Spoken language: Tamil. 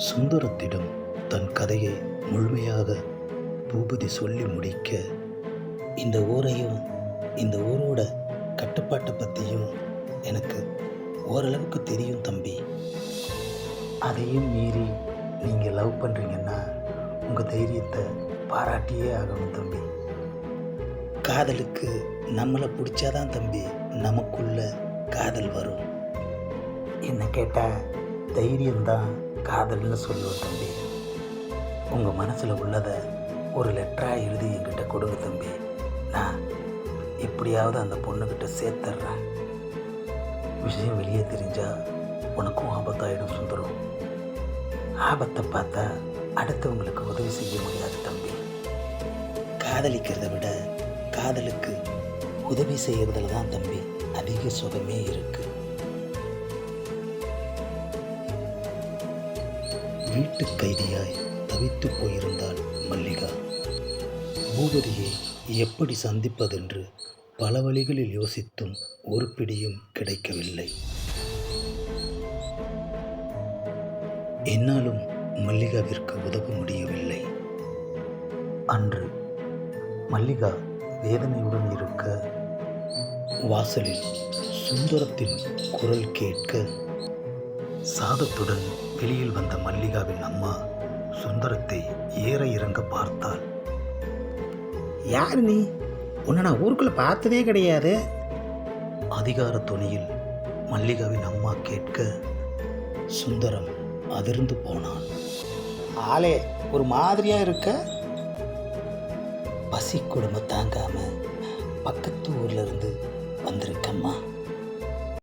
சுந்தரத்திடம் தன் கதையை முழுமையாக பூபதி சொல்லி முடிக்க, இந்த ஊரையும் இந்த ஊரோட கட்டுப்பாட்டை பற்றியும் எனக்கு ஓரளவுக்கு தெரியும் தம்பி. அதையும் மீறி நீங்கள் லவ் பண்ணுறீங்கன்னா உங்கள் தைரியத்தை பாராட்டியே ஆகணும் தம்பி. காதலுக்கு நம்மளை பிடிச்சாதான் தம்பி நமக்குள்ள காதல் வரும். என்ன கேட்டால் தைரியம்தான் காதல்னு சொல்லுவேன் தம்பி. உங்கள் மனசில் உள்ளதை ஒரு லெட்டராக எழுதி என்கிட்ட கொடுங்க தம்பி. நான் எப்படியாவது அந்த பொண்ணுக்கிட்ட சேர்த்துட்றேன். விஷயம் வெளியே தெரிஞ்சால் உனக்கும் ஆபத்தாயிடும் சுந்தரம். ஆபத்தை பார்த்தா அடுத்தவங்களுக்கு உதவி செய்ய முடியாது தம்பி. காதலிக்கிறத விட காதலுக்கு உதவி செய்கிறதுல தான் தம்பி அதிக சுகமே இருக்குது. வீட்டு கைதியாய் தவித்து போயிருந்தாள் மல்லிகா. பூபதியை எப்படி சந்திப்பதென்று பல வழிகளில் யோசித்தும் ஒரு பிடியும் கிடைக்கவில்லை. என்னாலும் மல்லிகாவிற்கு உதவ முடியவில்லை. அன்று மல்லிகா வேதனையுடன் இருக்க, வாசலில் சுந்தரத்தின் குரல் கேட்க, சாதத்துடன் வெளியில் வந்த மல்லிகாவின் அம்மா சுந்தரத்தை ஏற இறங்க பார்த்தாள். யார் நீ? உன்னை நான் ஊருக்குள்ளே பார்த்ததே கிடையாது. அதிகார துணியில் மல்லிகாவின் அம்மா கேட்க, சுந்தரம் அதிர்ந்து போனான். ஆளே ஒரு மாதிரியா இருக்க. பசி கொடுமை தாங்காம பக்கத்து ஊர்ல இருந்து வந்திருக்கம்மா.